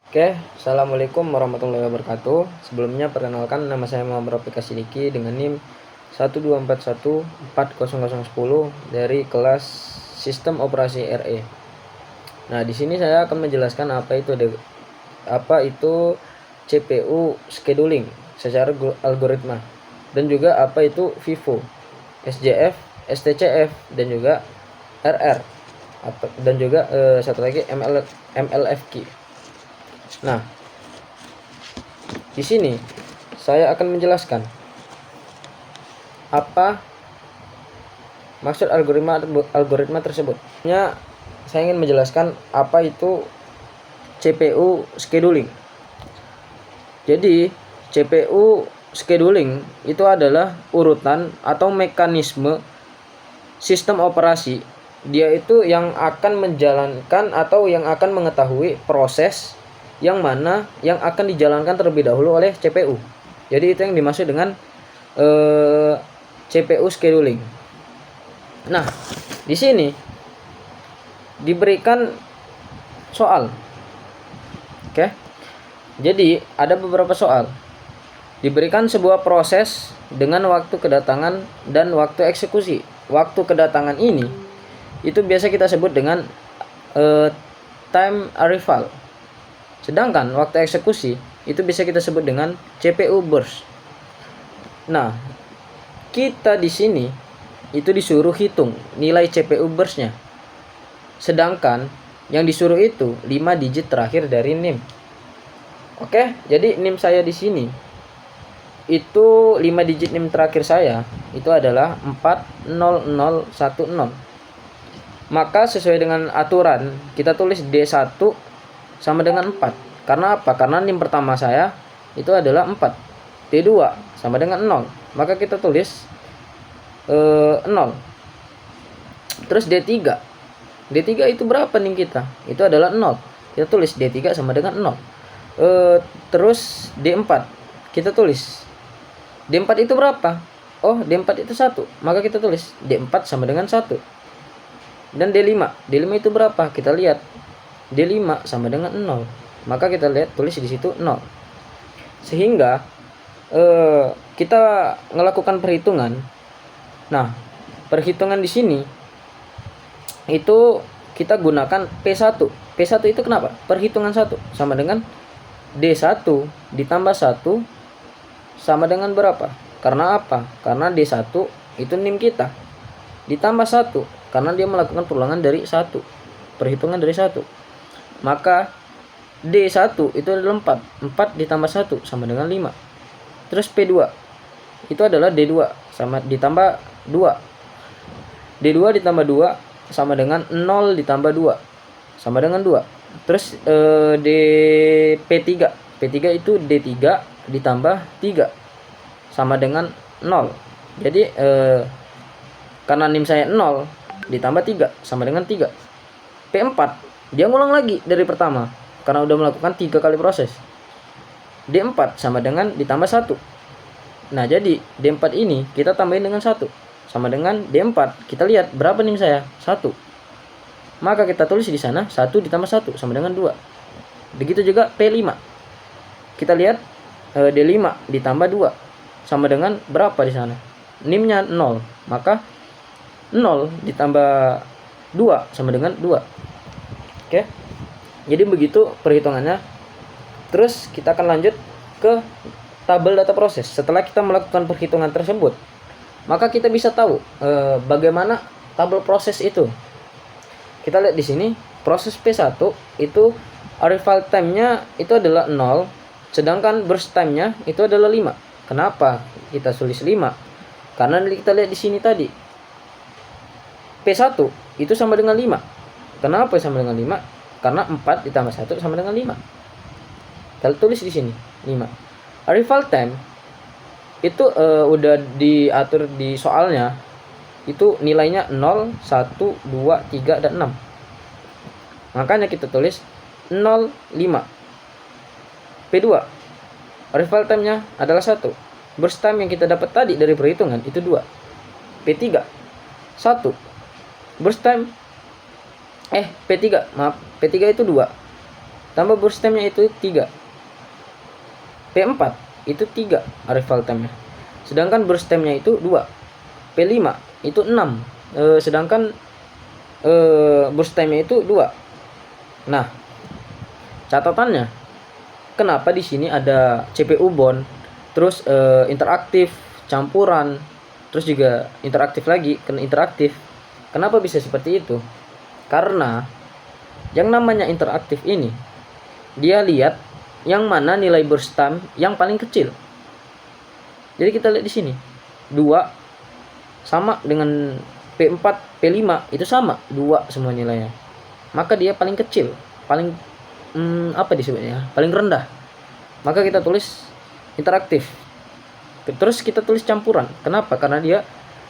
Oke, Assalamualaikum warahmatullahi wabarakatuh. Sebelumnya perkenalkan, nama saya Muhammad Rafiq Sidiki dengan NIM 124140010 dari kelas Sistem Operasi RE. Nah, di sini saya akan menjelaskan apa itu CPU scheduling secara algoritma, dan juga apa itu FIFO, SJF, STCF, dan juga RR, dan juga satu lagi MLFQ. Nah, di sini saya akan menjelaskan apa maksud algoritma tersebut. Saya ingin menjelaskan apa itu CPU scheduling. Jadi, CPU scheduling itu adalah urutan atau mekanisme sistem operasi. Dia itu yang akan menjalankan atau yang akan mengetahui proses yang mana yang akan dijalankan terlebih dahulu oleh CPU. Jadi itu yang dimaksud dengan CPU scheduling. Nah, di sini diberikan soal. Oke. Jadi ada beberapa soal. Diberikan sebuah proses dengan waktu kedatangan dan waktu eksekusi. Waktu kedatangan ini itu biasa kita sebut dengan time arrival. Sedangkan waktu eksekusi itu bisa kita sebut dengan CPU burst. Nah, kita di sini itu disuruh hitung nilai CPU burst-nya. Sedangkan yang disuruh itu 5 digit terakhir dari NIM. Oke, jadi NIM saya di sini itu 5 digit NIM terakhir saya itu adalah 40010. Maka sesuai dengan aturan kita tulis D1 sama dengan 4. Karena apa? Karena NIM pertama saya itu adalah 4. D2 sama dengan 0. Maka kita tulis 0. Terus D3. D3 itu berapa NIM kita? Itu adalah 0. Kita tulis D3 sama dengan 0. Terus D4. Kita tulis D4 itu berapa? Oh, D4 itu 1. Maka kita tulis D4 sama dengan 1. Dan D5. D5 itu berapa? Kita lihat. D5 sama dengan 0. Maka kita lihat tulis di situ 0. Sehingga kita melakukan perhitungan. Nah, perhitungan di sini itu kita gunakan P1. P1 itu kenapa? Perhitungan 1 sama dengan D1 ditambah 1 sama dengan berapa? Karena apa? Karena D1 itu NIM kita. Ditambah 1 karena dia melakukan perulangan dari 1. Perhitungan dari 1. Maka D1 itu adalah 4. 4 ditambah 1 sama dengan 5. Terus P2 itu adalah D2 sama ditambah 2. D2 ditambah 2 sama dengan 0 ditambah 2 sama dengan 2. Terus P3. P3 itu D3 ditambah 3 sama dengan 0. Jadi karena NIM saya 0 ditambah 3 sama dengan 3. P4 dia ngulang lagi dari pertama karena udah melakukan 3 kali proses. D4 sama dengan ditambah 1. Nah, jadi D4 ini kita tambahin dengan 1 sama dengan D4. Kita lihat berapa NIM saya? 1. Maka kita tulis di sana 1 ditambah 1 sama dengan 2. Begitu juga P5. Kita lihat D5 ditambah 2 sama dengan berapa di sana? NIM-nya 0. Maka 0 ditambah 2 sama dengan 2. Oke. Jadi begitu perhitungannya. Terus kita akan lanjut ke tabel data proses. Setelah kita melakukan perhitungan tersebut, maka kita bisa tahu bagaimana tabel proses itu. Kita lihat di sini, proses P1 itu arrival time-nya itu adalah 0, sedangkan burst time-nya itu adalah 5. Kenapa kita tulis 5? Karena kita lihat di sini tadi P1 itu sama dengan 5. Kenapa sama dengan 5? Karena 4 ditambah 1 sama dengan 5. Kita tulis di sini 5. Arrival time itu udah diatur di soalnya. Itu nilainya 0, 1, 2, 3, dan 6. Makanya kita tulis 0, 5. P2. Arrival time-nya adalah 1. Burst time yang kita dapat tadi dari perhitungan itu 2. P3 1. Burst time P3 itu 2. tambah burst time-nya itu 3. P4 itu 3 arrival time-nya. Sedangkan burst time-nya itu 2. P5 itu 6. Sedangkan burst time-nya itu 2. Nah, catatannya, kenapa di sini ada CPU bond, terus interaktif, campuran, terus juga interaktif lagi, kena interaktif. Kenapa bisa seperti itu? Karena yang namanya interaktif ini, dia lihat yang mana nilai burst time yang paling kecil. Jadi kita lihat di sini, 2 sama dengan P4, P5 itu sama, 2 semua nilainya. Maka dia paling kecil, paling apa disebutnya? Paling rendah. Maka kita tulis interaktif. Terus kita tulis campuran. Kenapa? Karena dia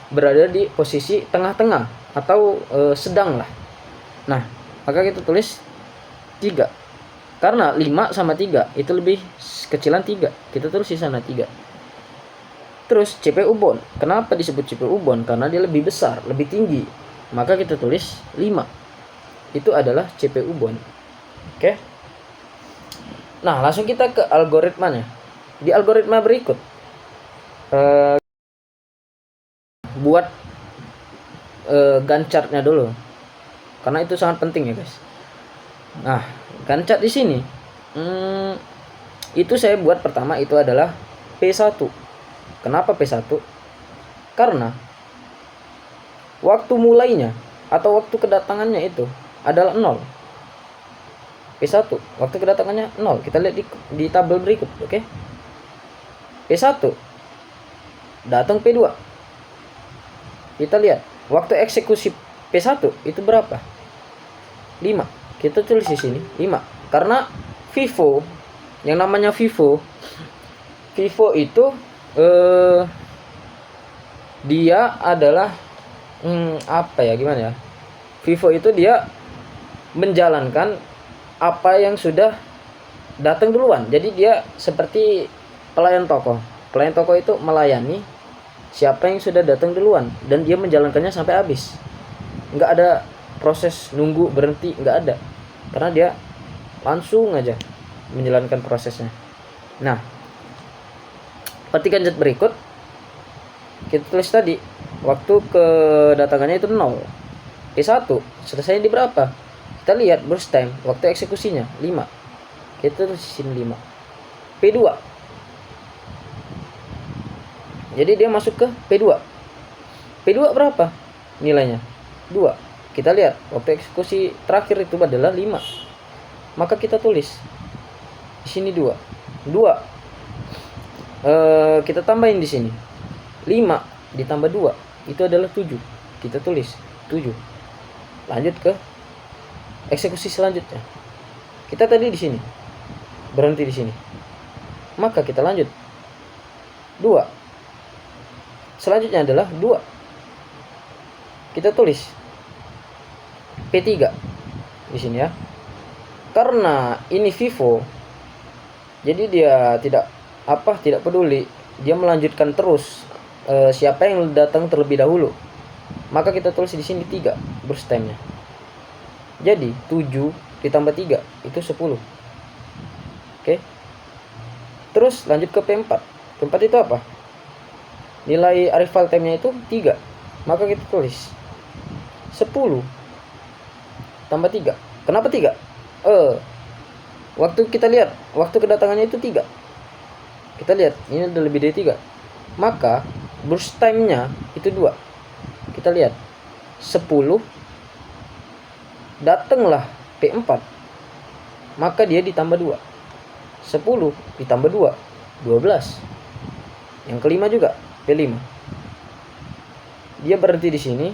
berada di posisi tengah-tengah atau sedang lah. Nah, maka kita tulis 3. Karena 5 sama 3 itu lebih kecilan 3. Kita tulis di sana 3. Terus CPU bond. Kenapa disebut CPU bond? Karena dia lebih besar, lebih tinggi. Maka kita tulis 5. Itu adalah CPU bond. Oke. Nah, langsung kita ke algoritmanya. Di algoritma berikut, buat Gantt chart-nya dulu, karena itu sangat penting ya guys. Nah, Gantt chart di sini, itu saya buat pertama itu adalah P1. Kenapa P1? Karena waktu mulainya atau waktu kedatangannya itu adalah 0. P1 waktu kedatangannya 0. Kita lihat di tabel berikut, oke? P1 datang P2. Kita lihat waktu eksekusi P1 itu berapa? 5. Kita tulis di sini 5. Karena FIFO, yang namanya FIFO itu dia adalah apa ya, gimana ya? FIFO itu dia menjalankan apa yang sudah datang duluan. Jadi dia seperti pelayan toko. Pelayan toko itu melayani siapa yang sudah datang duluan dan dia menjalankannya sampai habis. Nggak ada proses nunggu berhenti, nggak ada. Karena dia langsung aja menjalankan prosesnya. Nah, petikan jet berikut kita tulis tadi waktu kedatangannya itu 0. P1 selesai di berapa? Kita lihat burst time waktu eksekusinya 5. Kita tulis di sini 5. P2. Jadi dia masuk ke P2. P2 berapa nilainya? 2. Kita lihat waktu eksekusi terakhir itu adalah 5. Maka kita tulis di sini 2. 2 kita tambahin di sini. 5 ditambah 2 itu adalah 7. Kita tulis 7. Lanjut ke eksekusi selanjutnya. Kita tadi di sini berhenti di sini. Maka kita lanjut 2. Selanjutnya adalah 2. Kita tulis P3 di sini ya. Karena ini FIFO, jadi dia tidak peduli, dia melanjutkan terus siapa yang datang terlebih dahulu. Maka kita tulis di sini 3 burst time-nya. Jadi 7 ditambah 3 itu 10. Oke. Terus lanjut ke P4. P4 itu apa? Nilai arrival time-nya itu 3. Maka kita tulis 10 tambah 3. Kenapa 3? Waktu kita lihat, waktu kedatangannya itu 3. Kita lihat, ini udah lebih dari 3. Maka burst time-nya itu 2. Kita lihat 10 datanglah P4. Maka dia ditambah 2. 10 ditambah 2 12. Yang kelima juga P5. Dia berhenti di sini.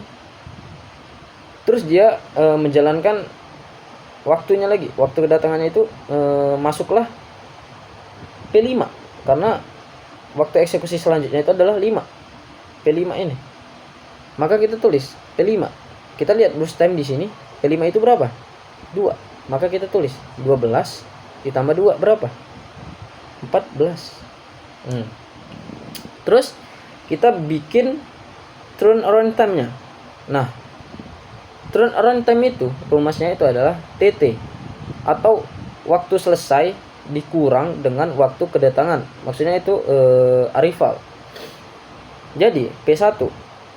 Terus dia menjalankan waktunya lagi. Waktu kedatangannya itu masuklah P5 karena waktu eksekusi selanjutnya itu adalah 5. P5 ini. Maka kita tulis P5. Kita lihat burst time di sini. P5 itu berapa? 2. Maka kita tulis 12 ditambah 2 berapa? 14. Terus kita bikin turnaround time-nya. Nah, turnaround time itu rumusnya itu adalah TT atau waktu selesai dikurang dengan waktu kedatangan. Maksudnya itu arrival. Jadi P1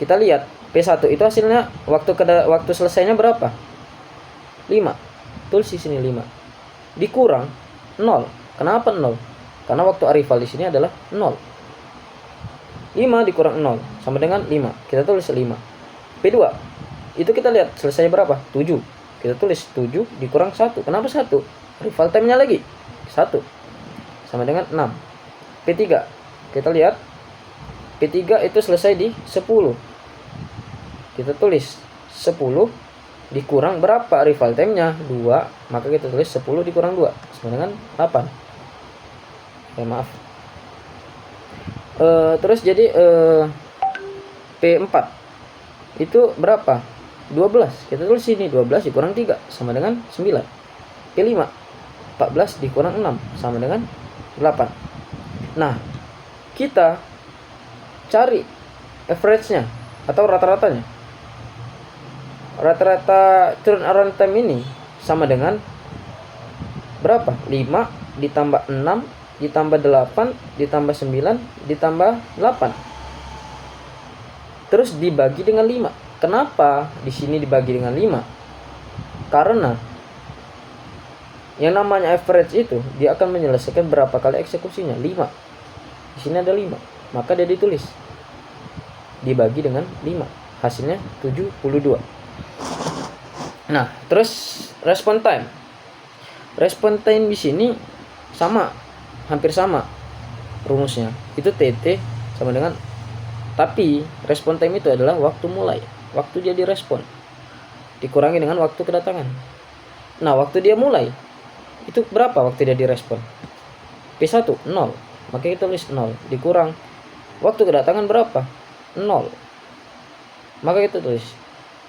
kita lihat P1 itu hasilnya waktu selesainya berapa? 5. Tulis di sini 5. Dikurang 0. Kenapa 0? Karena waktu arrival di sini adalah 0. 5 dikurang 0 sama dengan 5. Kita tulis 5. P2 itu kita lihat selesai berapa? 7. Kita tulis 7 dikurang 1. Kenapa 1? Arrival time-nya lagi 1 sama dengan 6. P3 kita lihat P3 itu selesai di 10. Kita tulis 10 dikurang berapa arrival time-nya? 2. Maka kita tulis 10 dikurang 2 sama dengan 8. Maaf. Terus jadi P4 itu berapa? 12. Kita tulis sini 12 dikurang 3 sama dengan 9. P5 14 dikurang 6 sama dengan 8. Nah, kita cari average-nya atau rata-ratanya. Rata-rata turnaround time ini sama dengan berapa? 5 ditambah 6 ditambah 8 ditambah 9 ditambah 8. Terus dibagi dengan 5. Kenapa di sini dibagi dengan 5? Karena yang namanya average itu dia akan menyelesaikan berapa kali eksekusinya? 5. Di sini ada 5. Maka dia ditulis dibagi dengan 5. Hasilnya 72. Nah, terus respon time. Respon time di sini sama, hampir sama rumusnya. Itu TT sama dengan, tapi respon time itu adalah waktu mulai, waktu dia direspon dikurangi dengan waktu kedatangan. Nah, waktu dia mulai itu berapa waktu dia direspon? P1 0. Maka kita tulis 0 dikurang waktu kedatangan berapa? 0. Maka kita tulis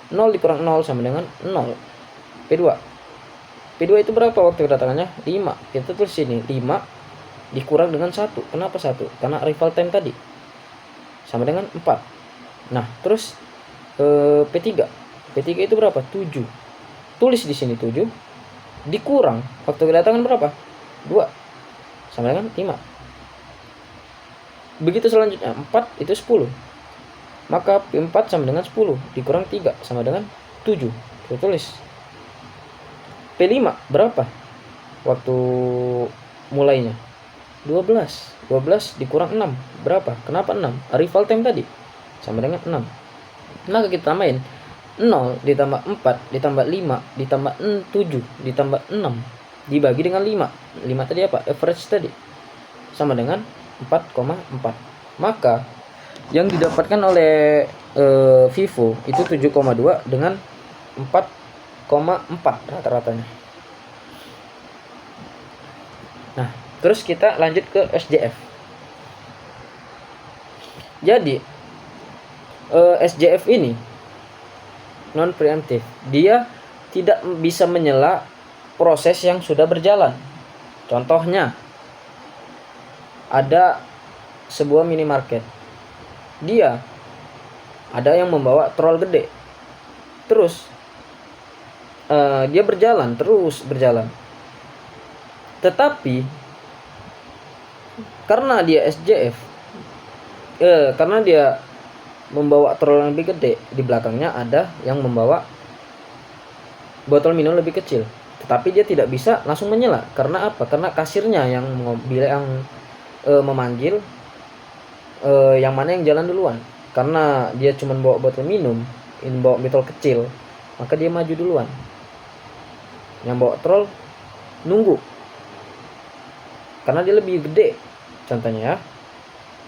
0 dikurang 0 sama dengan 0. P2 itu berapa waktu kedatangannya? 5. Kita tulis sini 5 dikurang dengan 1. Kenapa 1? Karena arrival time tadi sama dengan 4. Nah, terus P3 itu berapa? 7. Tulis di sini 7 dikurang waktu kedatangan berapa? 2 sama dengan 5. Begitu selanjutnya 4 itu 10. Maka P4 sama dengan 10 dikurang 3 sama dengan 7. Kita tulis P5 berapa waktu mulainya? 12 dikurang 6 berapa? Kenapa 6? Arrival time tadi sama dengan 6. Maka kita tambahin 0 ditambah 4 ditambah 5 ditambah 7 ditambah 6 dibagi dengan 5. 5 tadi apa? Average tadi sama dengan 4,4. Maka yang didapatkan oleh Vivo itu 7,2 dengan 4,4 rata-ratanya. Nah, terus kita lanjut ke SJF. Jadi SJF ini non preemptif. Dia tidak bisa menyela proses yang sudah berjalan. Contohnya ada sebuah minimarket. Dia ada yang membawa trol gede. Terus dia terus berjalan. Tetapi karena dia SJF, karena dia membawa trol yang lebih gede, di belakangnya ada yang membawa botol minum lebih kecil. Tetapi dia tidak bisa langsung menyela. Karena apa? Karena kasirnya yang memanggil yang mana yang jalan duluan. Karena dia cuma bawa botol minum, ini bawa botol kecil, maka dia maju duluan. Yang bawa trol nunggu karena dia lebih gede, contohnya ya.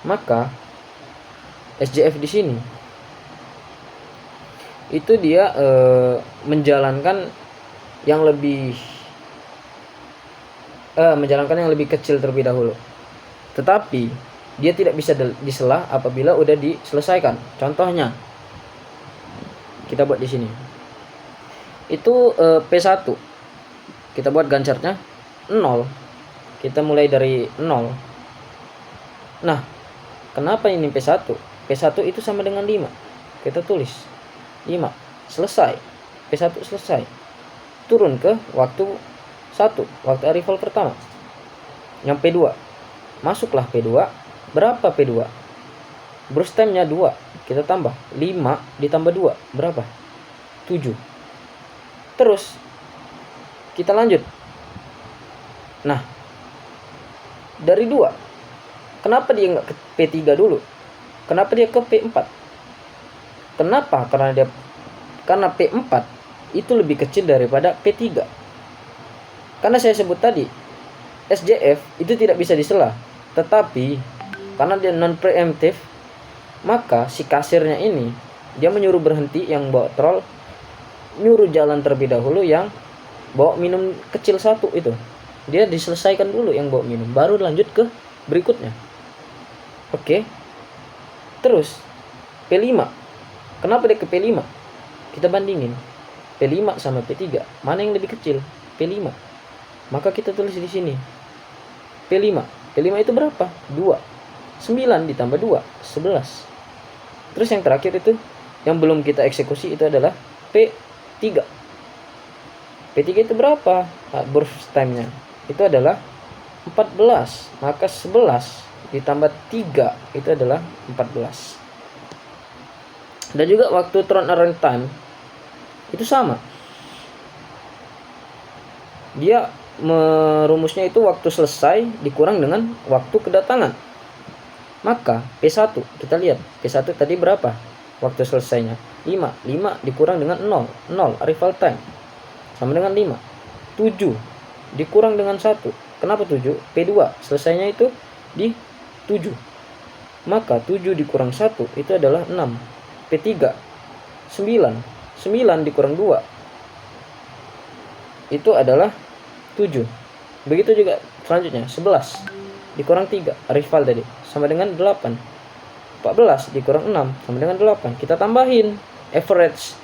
Maka SJF di sini itu dia menjalankan yang lebih kecil terlebih dahulu. Tetapi dia tidak bisa disela apabila udah diselesaikan. Contohnya kita buat di sini. Itu P1. Kita buat gancarnya 0. Kita mulai dari 0. Nah, kenapa ini P1? P1 itu sama dengan 5. Kita tulis 5. Selesai. P1 selesai. Turun ke waktu 1. 1 waktu arrival pertama. Yang P2. Masuklah P2. Berapa P2? Burst time-nya 2. Kita tambah 5 ditambah 2. Berapa? 7. Terus kita lanjut. Nah, dari 2. Kenapa dia nggak ke P3 dulu? Kenapa dia ke P4? Kenapa? Karena P4 itu lebih kecil daripada P3. Karena saya sebut tadi, SJF itu tidak bisa disela. Tetapi karena dia non preemptive, maka si kasirnya ini dia menyuruh berhenti yang bawa troll, nyuruh jalan terlebih dahulu yang bawa minum kecil 1 itu. Dia diselesaikan dulu yang bawa minum, baru lanjut ke berikutnya. Oke. Terus P5. Kenapa dia ke P5? Kita bandingin P5 sama P3, mana yang lebih kecil? P5. Maka kita tulis di sini P5. P5 itu berapa? 2. 9 ditambah 2, 11. Terus yang terakhir itu yang belum kita eksekusi itu adalah P3. P3 itu berapa? Burst time-nya itu adalah 14. Maka 11 ditambah 3 itu adalah 14. Dan juga waktu turnaround time itu sama. Dia merumusnya itu waktu selesai dikurang dengan waktu kedatangan. Maka P1 kita lihat. P1 tadi berapa? Waktu selesainya 5. 5 dikurang dengan 0. 0 arrival time sama dengan 5. 7 dikurang dengan 1. Kenapa 7? P2 selesainya itu di 7. Maka 7 dikurang 1 itu adalah 6. P3 9. 9 dikurang 2 itu adalah 7. Begitu juga selanjutnya 11 dikurang 3 arrival tadi sama dengan 8. 14 dikurang 6 sama dengan 8. Kita tambahin average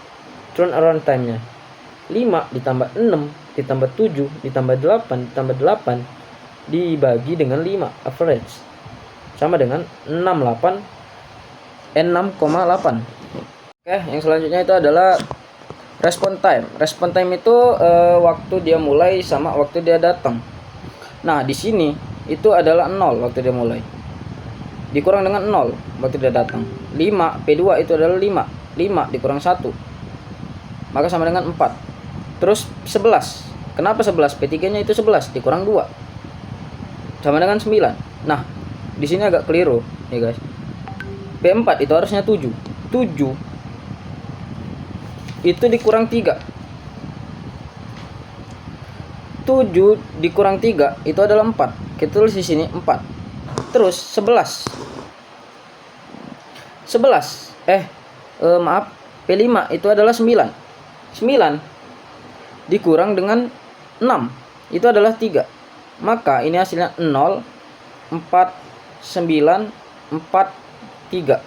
turnaround time-nya. 5 ditambah 6 ditambah 7 ditambah 8 ditambah 8 dibagi dengan 5 average sama dengan 6,8. Oke, yang selanjutnya itu adalah respon time. Respon time itu waktu dia mulai sama waktu dia datang. Nah, di sini itu adalah 0 waktu dia mulai. Dikurang dengan 0 waktu dia datang. 5 P2 itu adalah 5. 5 dikurang 1. Maka sama dengan 4. Terus 11. Kenapa 11? P3-nya itu 11 dikurang 2. Sama dengan 9. Nah, di sini agak keliru, nih guys. P4 itu harusnya 7. 7 itu dikurang 3. 7 dikurang 3 itu adalah 4. Kita tulis di sini 4. Terus 11. 11. Maaf, P5 itu adalah 9. 9 dikurang dengan 6 itu adalah 3. Maka ini hasilnya 0, 4, 9, 4, 3.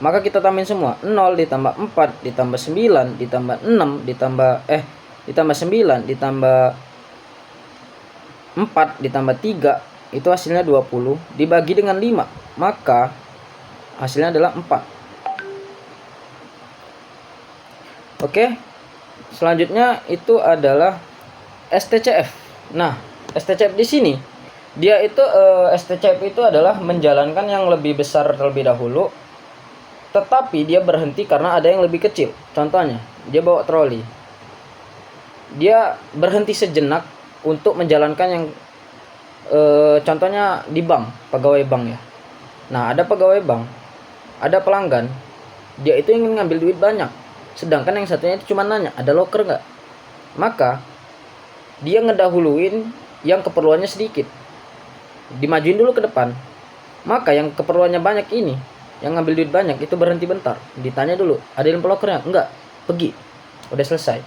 Maka kita tambahin semua. 0 ditambah 4 ditambah 9 ditambah 6 ditambah 9 ditambah 4 ditambah 3 itu hasilnya 20 dibagi dengan 5. Maka hasilnya adalah 4. Oke. Selanjutnya itu adalah STCF. Nah, STCF di sini dia itu STCF itu adalah menjalankan yang lebih besar terlebih dahulu, tetapi dia berhenti karena ada yang lebih kecil. Contohnya, dia bawa troli. Dia berhenti sejenak untuk menjalankan yang contohnya di bank, pegawai bank ya. Nah, ada pegawai bank, ada pelanggan, dia itu ingin ngambil duit banyak, sedangkan yang satunya itu cuma nanya, ada loker nggak? Maka dia ngedahuluin yang keperluannya sedikit, dimajuin dulu ke depan. Maka yang keperluannya banyak ini, yang ngambil duit banyak itu berhenti bentar, ditanya dulu, ada info lokernya? Enggak, pergi, udah selesai.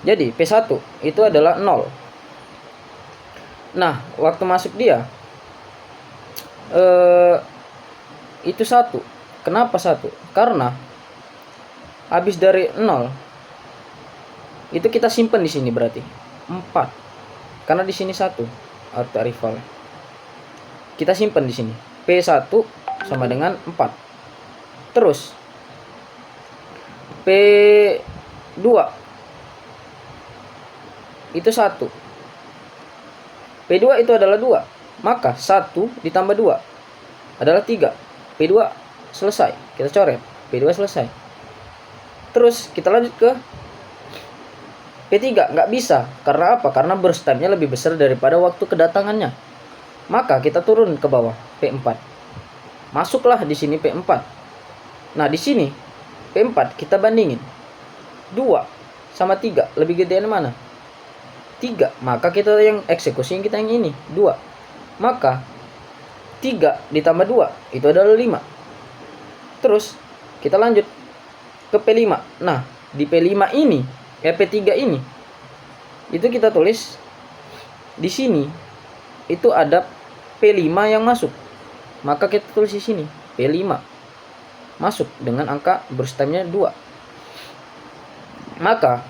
Jadi P1 itu adalah 0. Nah, waktu masuk dia itu 1. Kenapa 1? Karena habis dari 0 itu kita simpan di sini berarti 4. Karena di sini 1 auto arrival. Kita simpan di sini. P1 sama dengan 4. Terus P2 itu 1. P2 itu adalah 2. Maka 1 ditambah 2 adalah 3. P2 selesai. Kita coret. P2 selesai. Terus kita lanjut ke P3. Nggak bisa. Karena apa? Karena burst time-nya lebih besar daripada waktu kedatangannya. Maka kita turun ke bawah. P4. Masuklah di sini P4. Nah, di sini P4 kita bandingin. 2 sama 3. Lebih gedean mana? 3. Maka kita yang eksekusi kita yang ini. 2. Maka 3 ditambah 2 itu adalah 5. Terus kita lanjut ke P5. Nah, di P5 ini, P3 ini, itu kita tulis di sini itu ada P5 yang masuk. Maka kita tulis di sini P5 masuk dengan angka burst time-nya 2. Maka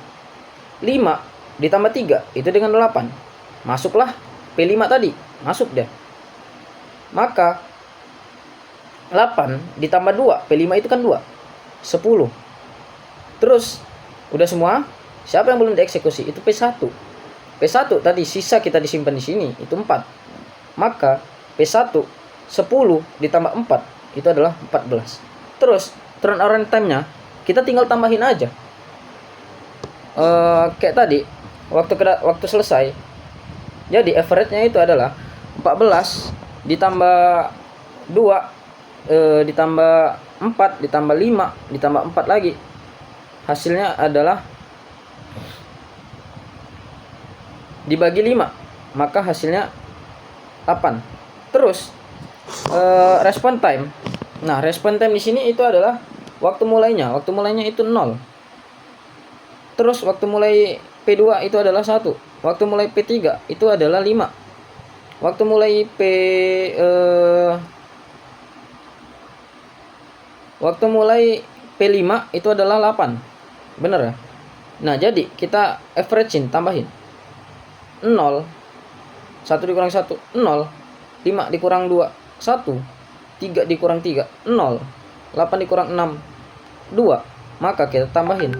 5 ditambah 3 itu dengan 8. Masuklah P5 tadi, masuk deh. Maka 8 ditambah 2, P5 itu kan 2, 10. Terus udah semua. Siapa yang belum dieksekusi? Itu P1. P1 tadi sisa kita disimpan di sini itu 4. Maka P1 10 ditambah 4 itu adalah 14. Terus turnaround time-nya kita tinggal tambahin aja. Kayak tadi waktu selesai. Jadi average-nya itu adalah 14 ditambah 2 ditambah 4 ditambah 5 ditambah 4 lagi. Hasilnya adalah dibagi 5, maka hasilnya 8. Terus respon time. Nah, respon time di sini itu adalah waktu mulainya. Waktu mulainya itu 0. Terus waktu mulai P2 itu adalah 1. Waktu mulai P3 itu adalah 5. Waktu mulai P5 itu adalah 8. Bener ya? Nah, jadi kita average-in, tambahin 0, 1 dikurang 1, 0, 5 dikurang 2, 1, 3 dikurang 3, 0, 8 dikurang 6, 2. Maka kita tambahin.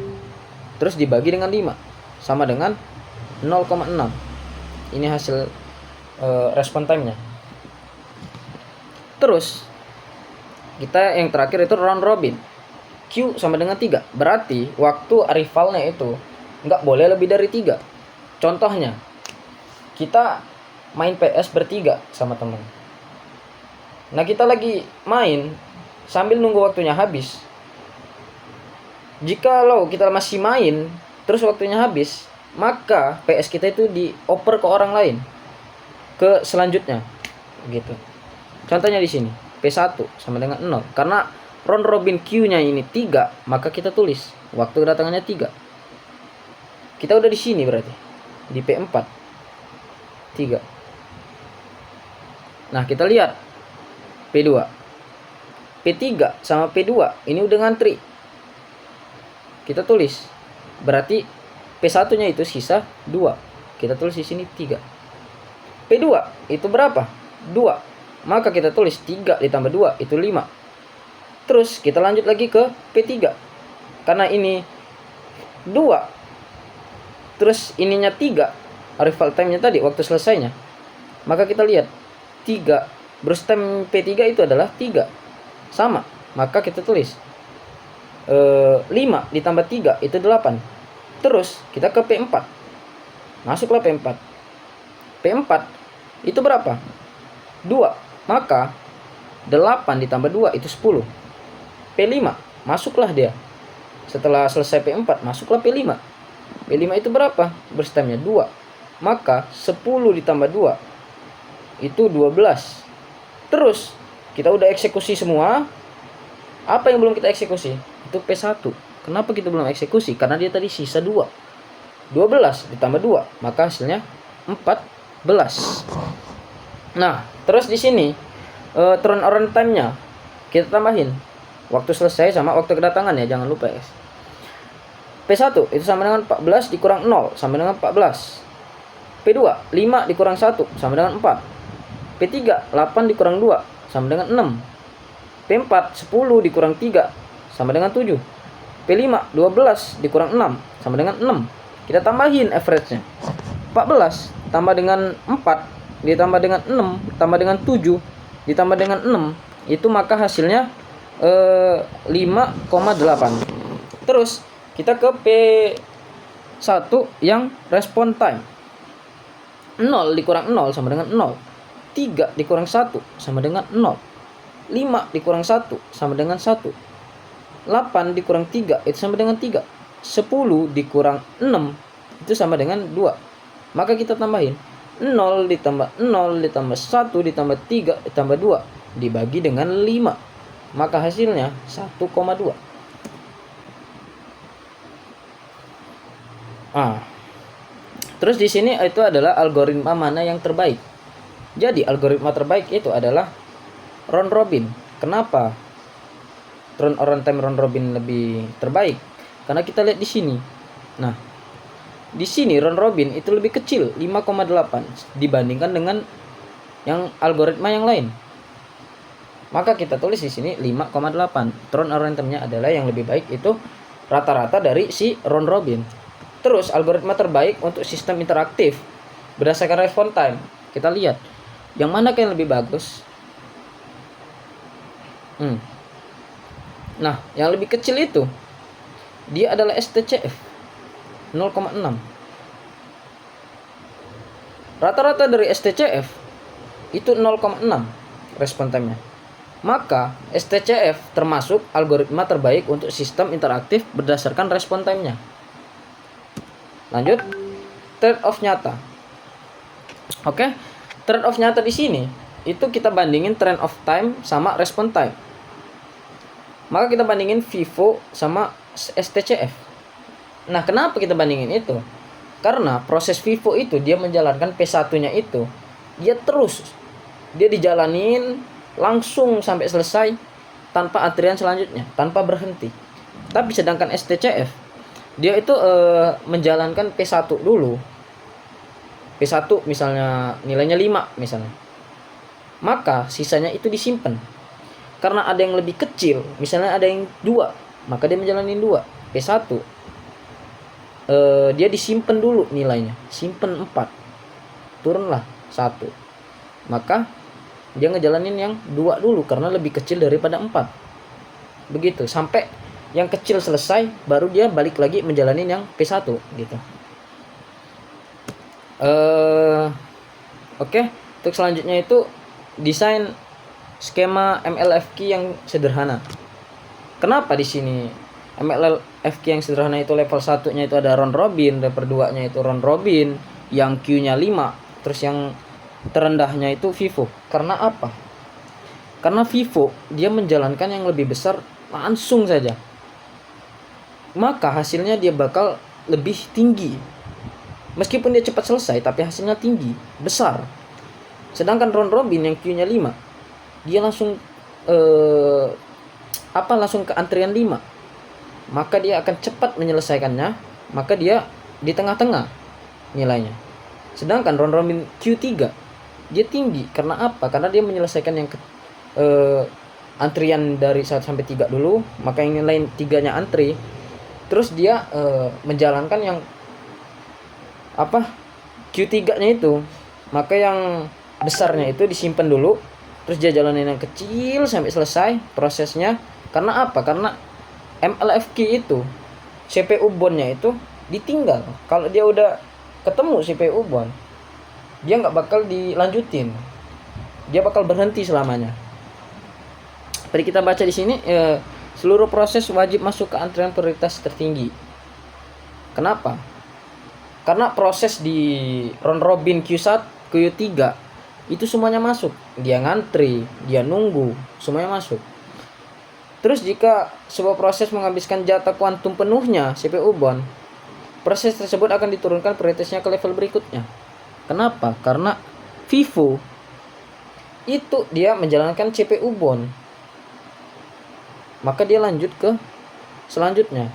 Terus dibagi dengan 5. Sama dengan 0,6. Ini hasil respon time-nya. Terus kita yang terakhir itu round robin. Q sama dengan 3. Berarti waktu rivalnya itu nggak boleh lebih dari 3. Contohnya, kita main PS bertiga sama teman. Nah, kita lagi main sambil nunggu waktunya habis. Jikalau kita masih main terus waktunya habis, maka PS kita itu dioper ke orang lain, ke selanjutnya gitu. Contohnya di sini P1 sama dengan 0. Karena round robin Q-nya ini 3, maka kita tulis waktu kedatangannya 3. Kita udah di sini berarti di P4 3. Nah, kita lihat P2. P3 sama P2 ini udah ngantri. Kita tulis berarti P1-nya itu sisa 2. Kita tulis di sini 3. P2 itu berapa? 2. Maka kita tulis 3 ditambah 2 itu 5. Terus kita lanjut lagi ke P3. Karena ini 2. Terus ininya 3. Arrival time-nya tadi waktu selesainya. Maka kita lihat 3. Burst time P3 itu adalah 3. Sama. Maka kita tulis 5 ditambah 3 itu 8. Terus kita ke P4. Masuklah P4. P4 itu berapa? 2. Maka 8 ditambah 2 itu 10. P5 masuklah dia. Setelah selesai P4 masuklah P5. P5 itu berapa? Burst time-nya 2. Maka 10 ditambah 2 itu 12. Terus kita udah eksekusi semua. Apa yang belum kita eksekusi? Itu P1. Kenapa kita belum eksekusi? Karena dia tadi sisa 2. 12 ditambah 2, maka hasilnya 14. Nah, terus di sini turnaround time-nya kita tambahin waktu selesai sama waktu kedatangan ya, jangan lupa ya. P1 itu sama dengan 14 dikurang 0 sama dengan 14. P2 5 dikurang 1 sama dengan 4. P3 8 dikurang 2 sama dengan 6. P4 10 dikurang 3 sama dengan 7. P5 12 dikurang 6 sama dengan 6. Kita tambahin average-nya. 14 tambah dengan 4 ditambah dengan 6 tambah dengan 7 ditambah dengan 6, itu maka hasilnya 5,8. Terus kita ke P1 yang respon time. 0 dikurang 0 sama dengan 0. 3 dikurang 1 sama dengan 0. 5 dikurang 1 sama dengan 1. 8 dikurang 3 itu sama dengan 3. 10 dikurang 6 itu sama dengan 2. Maka kita tambahin 0 ditambah 0 ditambah 1 ditambah 3 ditambah 2 dibagi dengan 5. Maka hasilnya 1,2. Terus di sini itu adalah algoritma mana yang terbaik. Jadi algoritma terbaik itu adalah round robin. Kenapa turn around time round robin lebih terbaik? Karena kita lihat di sini. Nah, di sini round robin itu lebih kecil 5,8 dibandingkan dengan yang algoritma yang lain. Maka kita tulis di sini 5,8. Turn around time-nya adalah yang lebih baik, itu rata-rata dari si round robin. Terus algoritma terbaik untuk sistem interaktif berdasarkan response time. Kita lihat yang mana yang lebih bagus. Nah, yang lebih kecil itu dia adalah STCF 0,6. Rata-rata dari STCF itu 0,6 respon time-nya. Maka STCF termasuk algoritma terbaik untuk sistem interaktif berdasarkan respon time-nya. Lanjut, trade-off nyata. Oke, trade-off nyata di sini itu kita bandingin trend of time sama respon time. Maka kita bandingin Vivo sama STCF. Nah, kenapa kita bandingin itu? Karena proses Vivo itu dia menjalankan P1-nya itu dia dijalanin langsung sampai selesai tanpa antrian selanjutnya, tanpa berhenti. Tapi sedangkan STCF dia itu menjalankan P1 dulu. P1 misalnya nilainya 5 misalnya. Maka sisanya itu disimpan. Karena ada yang lebih kecil, misalnya ada yang 2, maka dia menjalani 2. P1 dia disimpan dulu nilainya, simpen 4, turunlah 1, maka dia ngejalanin yang 2 dulu karena lebih kecil daripada 4. Begitu sampai yang kecil selesai, baru dia balik lagi menjalanin yang P1 gitu. Oke. Untuk selanjutnya itu desain skema MLFQ yang sederhana. Kenapa di sini MLFQ yang sederhana itu level 1-nya itu ada round robin, level 2-nya itu round robin, yang Q-nya 5, terus yang terendahnya itu Vivo. Karena apa? Karena Vivo dia menjalankan yang lebih besar langsung saja. Maka hasilnya dia bakal lebih tinggi. Meskipun dia cepat selesai, tapi hasilnya tinggi, besar. Sedangkan round robin yang Q-nya 5, dia langsung langsung ke antrian 5. Maka dia akan cepat menyelesaikannya, maka dia di tengah-tengah nilainya. Sedangkan round robin Q3 dia tinggi. Karena apa? Karena dia menyelesaikan yang antrian dari 1 sampai 3 dulu, maka yang lain 3-nya antri. Terus dia menjalankan yang Q3-nya itu, maka yang besarnya itu disimpan dulu, terus dia jalanin yang kecil sampai selesai prosesnya. Karena apa? Karena MLFQ itu CPU bondnya itu ditinggal. Kalau dia udah ketemu CPU bond, dia nggak bakal dilanjutin, dia bakal berhenti selamanya. Mari kita baca di sini, seluruh proses wajib masuk ke antrian prioritas tertinggi. Kenapa? Karena proses di round robin Q1, Q3 itu semuanya masuk. Dia ngantri, dia nunggu, semuanya masuk. Terus jika sebuah proses menghabiskan jatah kuantum penuhnya CPU bond, proses tersebut akan diturunkan prioritasnya ke level berikutnya. Kenapa? Karena Vivo itu dia menjalankan CPU bond, maka dia lanjut ke selanjutnya,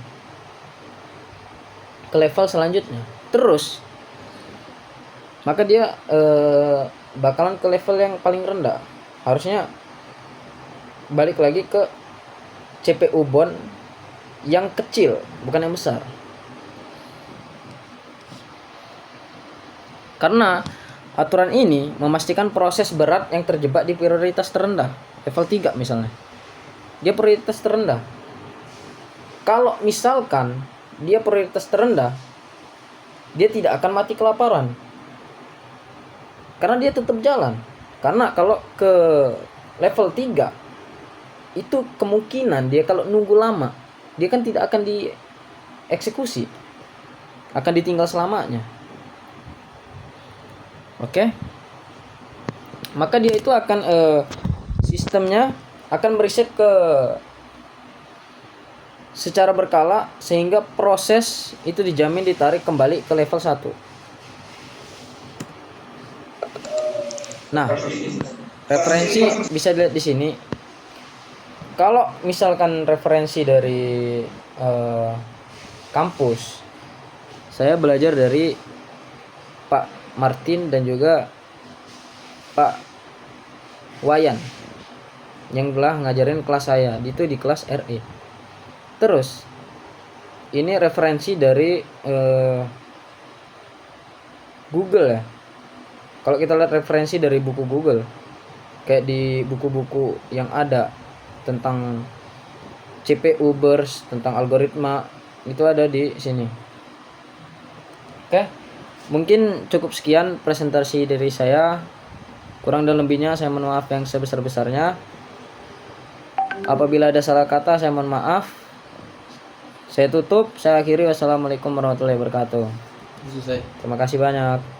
ke level selanjutnya. Terus maka dia bakalan ke level yang paling rendah. Harusnya balik lagi ke CPU bond yang kecil, bukan yang besar. Karena aturan ini memastikan proses berat yang terjebak di prioritas terendah, level 3 misalnya. Dia prioritas terendah. Kalau misalkan dia prioritas terendah, dia tidak akan mati kelaparan. Karena dia tetap jalan. Karena kalau ke level 3 itu kemungkinan dia kalau nunggu lama, dia kan tidak akan dieksekusi, akan ditinggal selamanya. Oke. Maka dia itu akan sistemnya akan mereset ke secara berkala sehingga proses itu dijamin ditarik kembali ke level 1. Nah, referensi bisa dilihat di sini. Kalau misalkan referensi dari kampus, saya belajar dari Pak Martin dan juga Pak Wayan yang telah ngajarin kelas saya, itu di kelas RE. Terus ini referensi dari Google ya. Kalau kita lihat referensi dari buku Google, kayak di buku-buku yang ada tentang CPU burst, tentang algoritma, itu ada di sini. Oke, mungkin cukup sekian presentasi dari saya. Kurang dan lebihnya saya mohon maaf yang sebesar-besarnya. Apabila ada salah kata saya mohon maaf. Saya tutup, saya akhiri. Wassalamualaikum warahmatullahi wabarakatuh. Terima kasih banyak.